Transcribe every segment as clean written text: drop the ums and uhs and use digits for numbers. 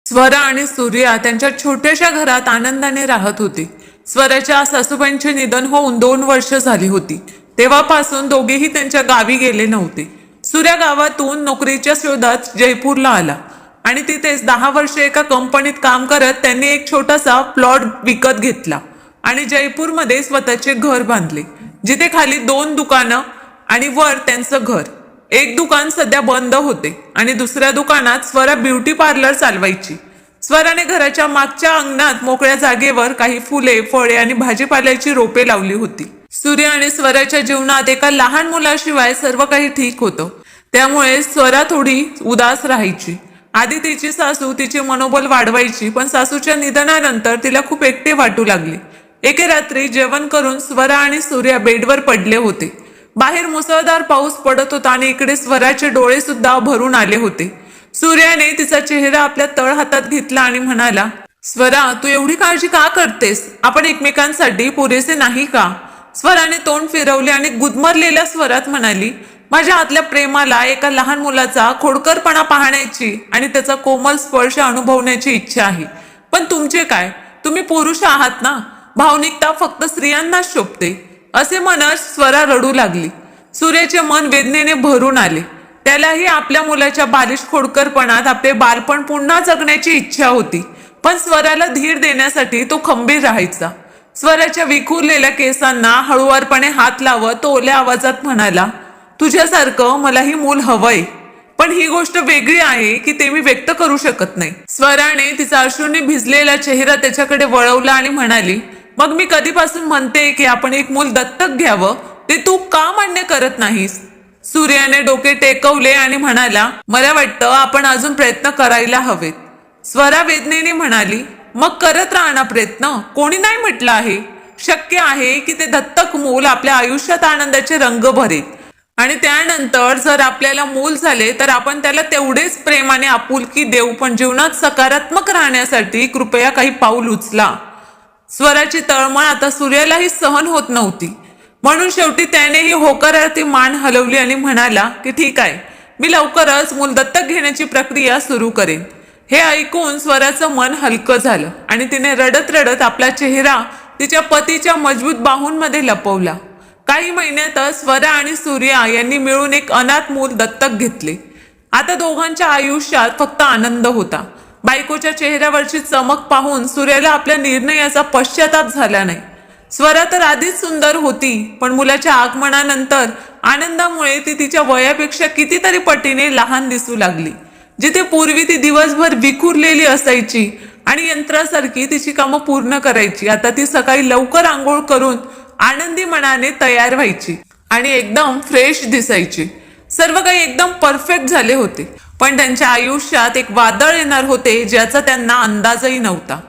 स्वरा आणि सूर्या त्यांच्या छोट्याशा घरात आनंदाने राहत होते. स्वराच्या सासूबाईंचे निधन होऊन 2 वर्ष झाली होती. तेव्हापासून दोघेही त्यांच्या गावी गेले नव्हते. सूर्या गावातून नोकरीच्या शोधात जयपूरला आला आणि तिथेच 10 वर्ष एका कंपनीत काम करत त्यांनी एक छोटासा प्लॉट विकत घेतला आणि जयपूरमध्ये स्वतःचे घर बांधले, जिथे खाली 2 दुकानं आणि वर त्यांचं घर. एक दुकान सध्या बंद होते आणि दुसऱ्या दुकानात स्वरा ब्युटी पार्लर चालवायची. स्वराने घराच्या मागच्या अंगणात मोकळ्या जागेवर काही फुले, फळे आणि भाजीपाल्याची रोपे लावली होती. सूर्य आणि स्वराच्या जीवनात एका लहान मुलाशिवाय सर्व काही ठीक होतं. त्यामुळे स्वरा थोडी उदास राहायची. आधी तिची सासू तिचे मनोबल वाढवायची, पण सासूच्या निधनानंतर तिला खूप एकटे वाटू लागले. एके रात्री जेवण करून स्वरा आणि सूर्या बेडवर पडले होते. बाहेर मुसळधार पाऊस पडत होता आणि इकडे स्वराचे डोळे सुद्धा भरून आले होते. सूर्याने तिचा चेहरा आपल्या तळ हातात घेतला आणि म्हणाला, स्वरा, तू एवढी काळजी का करतेस? आपण एकमेकांसाठी पुरेसे नाही का? स्वराने तोंड फिरवले आणि गुदमरलेल्या स्वरात म्हणाली, माझ्या आतल्या प्रेमाला एका लहान मुलाचा खोडकरपणा पाहण्याची आणि त्याचा कोमल स्पर्श अनुभवण्याची इच्छा आहे. पण तुमचे काय? तुम्ही पुरुष आहात ना. भावनिकता फक्त स्त्रियांनाच शोभते. असे म्हणत स्वरा रडू लागली. सूर्याचे मन वेदनेने भरून आले. त्यालाही आपल्या मुलाच्या बालिश खोडकरपणात आपले बालपण पुन्हा जगण्याची इच्छा होती. पण स्वराला धीर देण्यासाठी तो खंबीर राहायचा. स्वराच्या विखुरलेल्या केसांना हळुवारपणे हात लावत तो ओल्या आवाजात म्हणाला, तुझ्यासारखं मलाही मूल हवंय, पण ही गोष्ट वेगळी आहे की ते मी व्यक्त करू शकत नाही. स्वराने तिचा अश्रूंनी भिजलेला चेहरा त्याच्याकडे वळवला आणि म्हणाली, मग मी कधीपासून म्हणते की आपण एक मूल दत्तक घ्यावं, ते तू का मान्य करत नाहीस? सूर्याने डोके टेकवले आणि म्हणाला, मला वाटतं आपण अजून प्रयत्न करायला हवेत. स्वरा वेदनेने म्हणाली, मग करत राहा ना प्रयत्न. कोणी नाही म्हटलं आहे. शक्य आहे की ते दत्तक मूल आपल्या आयुष्यात आनंदाचे रंग भरेल आणि त्यानंतर जर आपल्याला मूल झाले तर आपण त्याला तेवढेच प्रेमाने आपुलकी देऊ. पण जीवनात सकारात्मक राहण्यासाठी कृपया काही पाऊल उचला. स्वराची तळमळ आता सूर्यालाही सहन होत नव्हती. म्हणून शेवटी त्यानेही होकारार्थी मान हलवली आणि म्हणाला की ठीक आहे, मी लवकरच मूल दत्तक घेण्याची प्रक्रिया सुरू करेन. हे ऐकून स्वराचं मन हलकं झालं आणि तिने रडत रडत आपला चेहरा तिच्या पतीच्या मजबूत बाहूंमध्ये लपवला. काही महिन्यातच स्वरा आणि सूर्या यांनी मिळून एक अनाथ मूल दत्तक घेतले. आता दोघांच्या आयुष्यात फक्त आनंद होता. बायकोच्या चेहऱ्यावरची चमक पाहून सूर्याला आपल्या निर्णयाचा पश्चाताप झाला नाही. स्वरा तर आधीच सुंदर होती, पण मुलाच्या आगमनानंतर आनंदामुळे ती तिच्या वयापेक्षा कितीतरी पटीने लहान दिसू लागली. जिथे पूर्वी ती दिवसभर विखुरलेली असायची आणि यंत्रासारखी तिची कामं पूर्ण करायची, आता ती सकाळी लवकर आंघोळ करून आनंदी मनाने तयार व्हायची आणि एकदम फ्रेश दिसायची. सर्व काही एकदम परफेक्ट झाले होते. पण त्यांच्या आयुष्यात एक वादळ येणार होते, ज्याचा त्यांना अंदाजही नव्हता.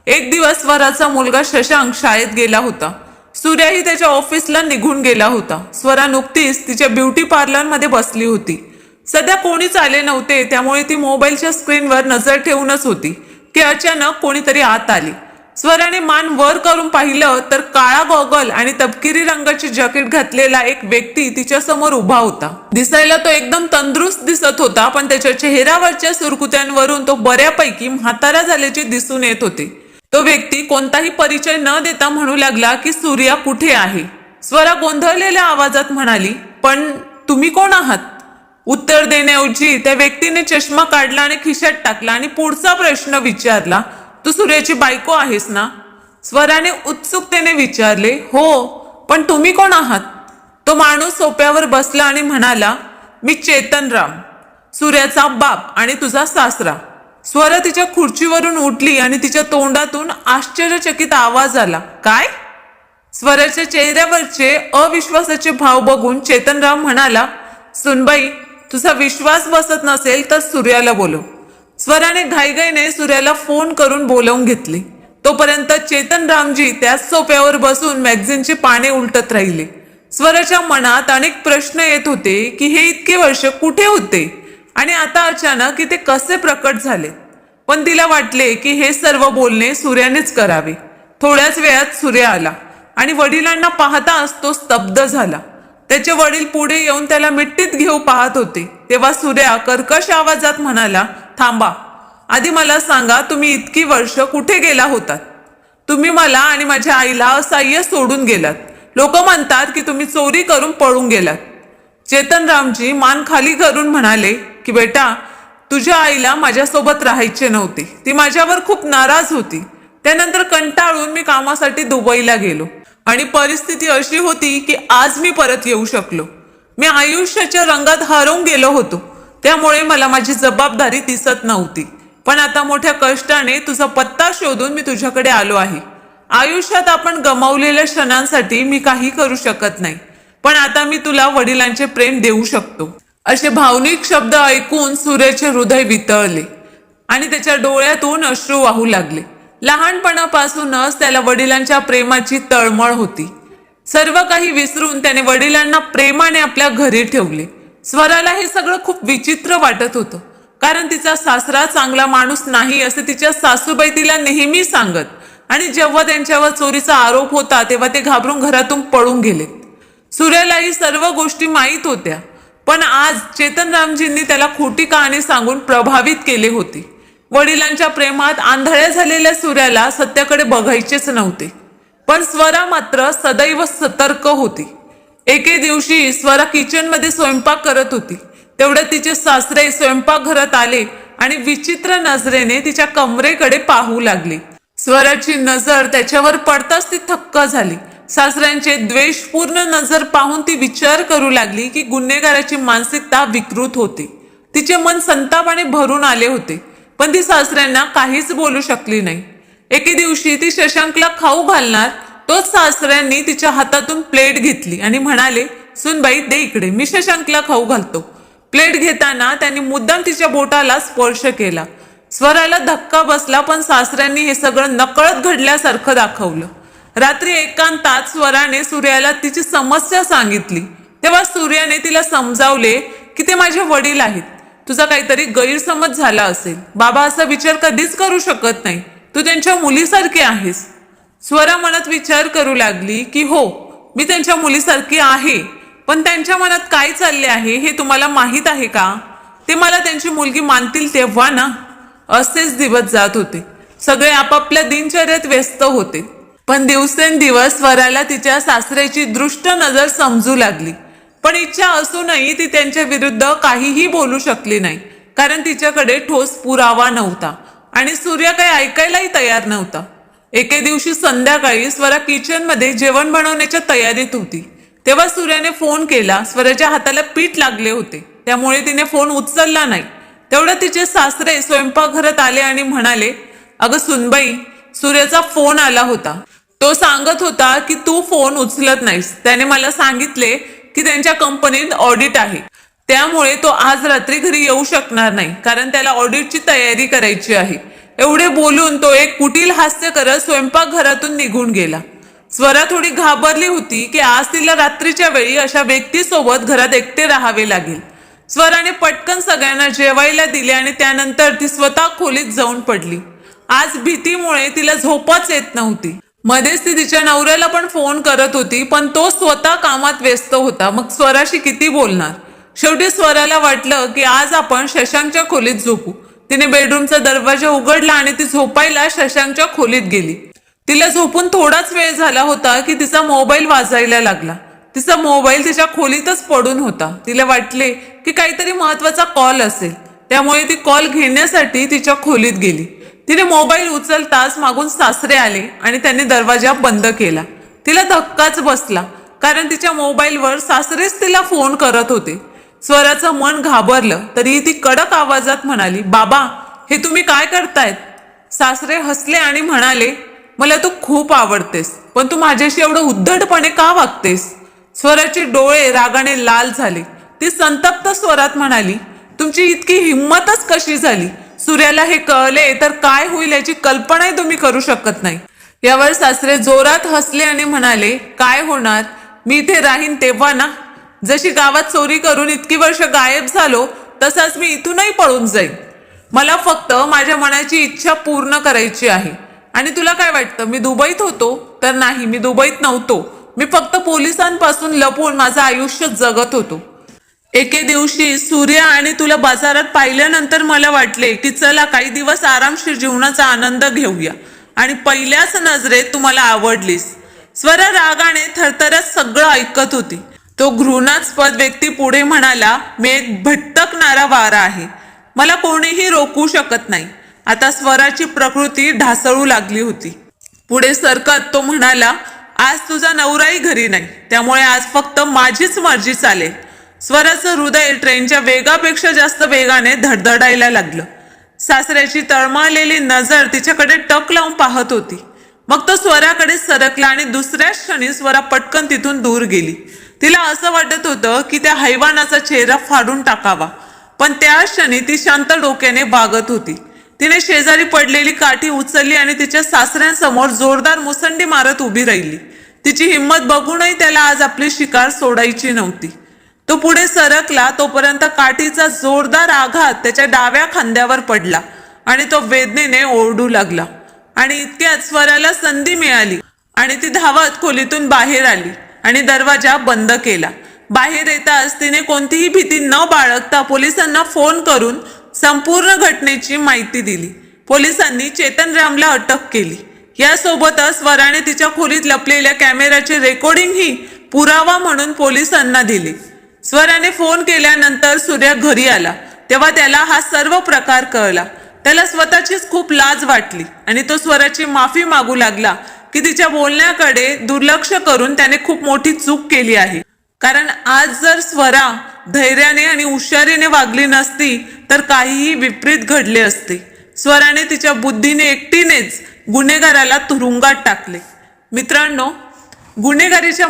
एक दिवस स्वराचा मुलगा शशांक शाळेत गेला होता. सूर्याही त्याच्या ऑफिसला निघून गेला होता. स्वरा नुकतीच तिच्या ब्युटी पार्लरमध्ये बसली होती. सध्या कोणीच आले नव्हते, त्यामुळे ती मोबाईलच्या स्क्रीनवर नजर ठेवूनच होती की अचानक कोणीतरी आत आली. स्वराने मान वर करून पाहिलं तर काळा गॉगल आणि तपकिरी रंगाची जॅकेट घातलेला एक व्यक्ती तिच्या समोर उभा होता. दिसायला तो एकदम तंदुरुस्त दिसत होता, पण त्याच्या चेहऱ्यावरच्या सुरकुत्यांवरून तो बऱ्यापैकी म्हातारा झाल्याचे दिसून येत होते. तो व्यक्ती कोणताही परिचय न देता म्हणू लागला की सूर्या कुठे आहे? स्वरा गोंधळलेल्या आवाजात म्हणाली, पण तुम्ही कोण आहात? उत्तर देण्याऐवजी त्या व्यक्तीने चष्मा काढला आणि खिशात टाकला आणि पुढचा प्रश्न विचारला, तू सूर्याची बायको आहेस ना? स्वराने उत्सुकतेने विचारले, हो, पण तुम्ही कोण आहात? तो माणूस सोप्यावर बसला आणि म्हणाला, मी चेतनराम, सूर्याचा बाप आणि तुझा सासरा. स्वरा तिच्या खुर्चीवरून उठली आणि तिच्या तोंडातून आश्चर्यचकित आवाज आला, काय? स्वराच्या चेहऱ्यावरचे अविश्वासाचे भाव बघून चेतनराम म्हणाला, सुनबाई, तुझा विश्वास बसत नसेल तर सूर्याला बोलव. स्वराने घाईघाईने सूर्याला फोन करून बोलावून घेतले. तोपर्यंत चेतनरामजी त्याच सोप्यावर बसून मॅगझिनची पाने उलटत राहिले. स्वराच्या मनात अनेक प्रश्न येत होते की हे इतके वर्ष कुठे होते आणि आता अचानक इथे कसे प्रकट झाले. पण तिला वाटले की हे सर्व बोलणे सूर्यानेच करावे. थोड्याच वेळात सूर्य आला आणि वडिलांना पाहताच तो स्तब्ध झाला. त्याचे वडील पुढे येऊन त्याला मिट्टीत घेऊ पाहत होते. तेव्हा सूर्या कर्कश आवाजात म्हणाला, थांबा, आधी मला सांगा, तुम्ही इतकी वर्ष कुठे गेला होतात? तुम्ही मला आणि माझ्या आईला असहाय्य सोडून गेलात. लोक म्हणतात की तुम्ही चोरी करून पळून गेलात. चेतनरामजी मान खाली करून म्हणाले की बेटा, तुझ्या आईला माझ्यासोबत राहायचे नव्हते. ती माझ्यावर खूप नाराज होती. त्यानंतर कंटाळून मी कामासाठी दुबईला गेलो आणि परिस्थिती अशी होती की आज मी परत येऊ शकलो. मी आयुष्याच्या रंगात हरवून गेलो होतो. त्यामुळे मला माझी जबाबदारी दिसत नव्हती. पण आता मोठ्या कष्टाने तुझा पत्ता शोधून मी तुझ्याकडे आलो आहे. आयुष्यात आपण गमावलेल्या क्षणांसाठी मी काही करू शकत नाही, पण आता मी तुला वडिलांचे प्रेम देऊ शकतो. असे भावनिक शब्द ऐकून सूर्याचे हृदय वितळले आणि त्याच्या डोळ्यातून अश्रू वाहू लागले. लहानपणापासूनच त्याला वडिलांच्या प्रेमाची तळमळ होती. सर्व काही विसरून त्याने वडिलांना प्रेमाने आपल्या घरी ठेवले. स्वराला हे सगळं खूप विचित्र वाटत होतं, कारण तिचा सासरा चांगला माणूस नाही असे तिच्या सासूबाई तिला नेहमी सांगत. आणि जेव्हा त्यांच्यावर चोरीचा आरोप होता तेव्हा ते घाबरून घरातून पळून गेले. सूर्यालाही सर्व गोष्टी माहीत होत्या, पण आज चेतनरामजींनी त्याला खोटी कहाणी सांगून प्रभावित केले होते. वडिलांच्या प्रेमात आंधळ्या झालेल्या सूर्याला सत्याकडे बघायचेच नव्हते. पण स्वरा मात्र सदैव सतर्क होती. एके दिवशी स्वरा किचनमध्ये स्वयंपाक करत होती. तेवढ्यात तिचे सासरे स्वयंपाकघरात आले आणि विचित्र नजरेने तिच्या कमरेकडे पाहू लागले. स्वराची नजर त्याच्यावर पडताच ती थक्क झाली. सासऱ्यांचे द्वेषपूर्ण नजर पाहून ती विचार करू लागली की गुन्हेगाराची मानसिकता विकृत होती. तिचे मन संतापाने भरून आले होते, पण ती सासऱ्यांना काहीच बोलू शकली नाही. एके दिवशी ती शशांकला खाऊ घालणार, तोच सासऱ्यांनी तिच्या हातातून प्लेट घेतली आणि म्हणाले, सुनबाई दे इकडे, मी शशांकला खाऊ घालतो. प्लेट घेताना त्यांनी मुद्दाम तिच्या बोटाला स्पर्श केला. स्वराला धक्का बसला, पण सासऱ्यांनी हे सगळं नकळत घडल्यासारखं दाखवलं. रात्री एकांतात स्वराने सूर्याला तिची समस्या सांगितली. तेव्हा सूर्याने तिला समजावले की ते माझे वडील आहेत. तुझा काहीतरी गैरसमज झाला असेल. बाबा असा विचार कधीच करू शकत नाही. तू त्यांच्या मुलीसारखी आहेस. स्वरा मनात विचार करू लागली की हो, मी त्यांच्या मुलीसारखी आहे, पण त्यांच्या मनात काय चालले आहे हे तुम्हाला माहीत आहे का? ते मला त्यांची मुलगी मानतील तेव्हा ना. असेच दिवस जात होते. सगळे आपापल्या दिनचर्यात व्यस्त होते. पण दिवसेंदिवस स्वराला तिच्या सासऱ्याची दृष्ट नजर समजू लागली. पण इच्छा असूनही ती त्यांच्या विरुद्ध काहीही बोलू शकली नाही, कारण तिच्याकडे ठोस पुरावा नव्हता आणि सूर्य काही ऐकायलाही तयार नव्हता. एके दिवशी संध्याकाळी स्वरा किचनमध्ये जेवण बनवण्याच्या तयारीत होती. तेव्हा सूर्याने फोन केला. स्वराच्या हाताला पीठ लागले होते, त्यामुळे तिने फोन उचलला नाही. तेवढं तिचे सासरे स्वयंपाकघरात आले आणि म्हणाले, अगं सुनबाई, सूर्याचा फोन आला होता. तो सांगत होता की तू फोन उचलत नाहीस. त्याने मला सांगितले की त्यांच्या कंपनीत ऑडिट आहे, त्यामुळे तो आज रात्री घरी येऊ शकणार नाही, कारण त्याला ऑडिटची तयारी करायची आहे. एवढे बोलून तो एक कुटील हास्य करत स्वयंपाकघरातून निघून गेला. स्वरा थोडी घाबरली होती की आज तिला रात्रीच्या वेळी अशा व्यक्तीसोबत घरात एकटे राहावे लागेल. स्वराने पटकन सगळ्यांना जेवायला दिले आणि त्यानंतर ती स्वतः खोलीत जाऊन पडली. आज भीतीमुळे तिला झोपच येत नव्हती. मध्येच ती तिच्या नवऱ्याला पण फोन करत होती, पण तो स्वतः कामात व्यस्त होता. मग स्वराशी किती बोलणार? शेवटी स्वराला वाटलं की आज आपण शशांकच्या खोलीत झोपू. तिने बेडरूमचा दरवाजा उघडला आणि ती झोपायला शशांकच्या खोलीत गेली. तिला झोपून थोडाच वेळ झाला होता की तिचा मोबाईल वाजायला लागला. तिचा मोबाईल तिच्या खोलीतच पडून होता. तिला वाटले की काहीतरी महत्वाचा कॉल असेल, त्यामुळे ती कॉल घेण्यासाठी तिच्या खोलीत गेली. तिने मोबाईल उचलताच मागून सासरे आले आणि त्यांनी दरवाजा बंद केला. तिला धक्काच बसला, कारण तिच्या मोबाईलवर सासरेच तिला फोन करत होते. स्वराचं मन घाबरलं, तरीही ती कडक आवाजात म्हणाली, बाबा, हे तुम्ही काय करतायत? सासरे हसले आणि म्हणाले, मला तू खूप आवडतेस, पण तू माझ्याशी एवढं उद्धटपणे का वागतेस? स्वराचे डोळे रागाने लाल झाले. ती संतप्त स्वरात म्हणाली, तुमची इतकी हिंमतच कशी झाली? सूर्याला हे कळले तर काय होईल याची कल्पनाही तुम्ही करू शकत नाही. यावर सासरे जोरात हसले आणि म्हणाले, काय होणार? मी इथे राहीन तेव्हा ना. जशी गावात चोरी करून इतकी वर्ष गायब झालो, तसाच मी इथूनही पळून जाईन. मला फक्त माझ्या मनाची इच्छा पूर्ण करायची आहे. आणि तुला काय वाटतं, मी दुबईत होतो? तर नाही, मी दुबईत नव्हतो. मी फक्त पोलिसांपासून लपून माझं आयुष्य जगत होतो. एके दिवशी सूर्य आणि तुला बाजारात पाहिल्यानंतर मला वाटले की चला काही दिवस आरामशीर जीवनाचा आनंद घेऊया, आणि पहिल्याच नजरेत तू मला आवडलीस. स्वरा रागाने थरथरत सगळं ऐकत होती. तो घृणास्पद व्यक्ती पुढे म्हणाला, मी एक भटकणारा वारा आहे, मला कोणीही रोखू शकत नाही. आता स्वराची प्रकृती ढासळू लागली होती. पुढे सरकत तो म्हणाला, आज तुझा नवराही घरी नाही, त्यामुळे आज फक्त माझीच मर्जी चालेल. स्वराचं हृदय ट्रेनच्या वेगापेक्षा जास्त वेगाने धडधडायला लागलं. सासऱ्याची तळमळलेली नजर तिच्याकडे टक लावून पाहत होती. मग तो स्वराकडे सरकला आणि दुसऱ्याच क्षणी स्वरा पटकन तिथून दूर गेली. तिला असं वाटत होतं की त्या हैवानाचा चेहरा फाडून टाकावा, पण त्या क्षणी ती शांत डोक्याने वागत होती. तिने शेजारी पडलेली काठी उचलली आणि तिच्या सासऱ्यांसमोर जोरदार मुसंडी मारत उभी राहिली. तिची हिंमत बघूनही त्याला आज आपली शिकार सोडायची नव्हती. तो पुढे सरकला तोपर्यंत काठीचा जोरदार आघात त्याच्या डाव्या खांद्यावर पडला आणि तो वेदनेने ओरडू लागला. आणि इतक्यात स्वराला संधी मिळाली आणि ती धावत खोलीतून बाहेर आली आणि दरवाजा बंद केला. बाहेर येताच तिने कोणतीही भीती न बाळगता पोलिसांना फोन करून संपूर्ण घटनेची माहिती दिली. पोलिसांनी चेतन रामला अटक केली. यासोबतच स्वराने तिच्या खोलीत लपलेल्या कॅमेऱ्याचे रेकॉर्डिंग ही पुरावा म्हणून पोलिसांना दिले. स्वराने फोन केल्यानंतर सूर्य घरी आला तेव्हा त्याला हा सर्व प्रकार कळला. त्याला स्वतःचीच खूप लाज वाटली आणि तो स्वराची माफी मागू लागला की तिच्या बोलण्याकडे दुर्लक्ष करून त्याने खूप मोठी चूक केली आहे. कारण आज जर स्वरा धैर्याने आणि हुशारीने वागली नसती तर काहीही विपरीत घडले असते. स्वराने तिच्या बुद्धीने एकटीनेच गुन्हेगाराला तुरुंगात टाकले. मित्रांनो, गुन्हेगारीच्या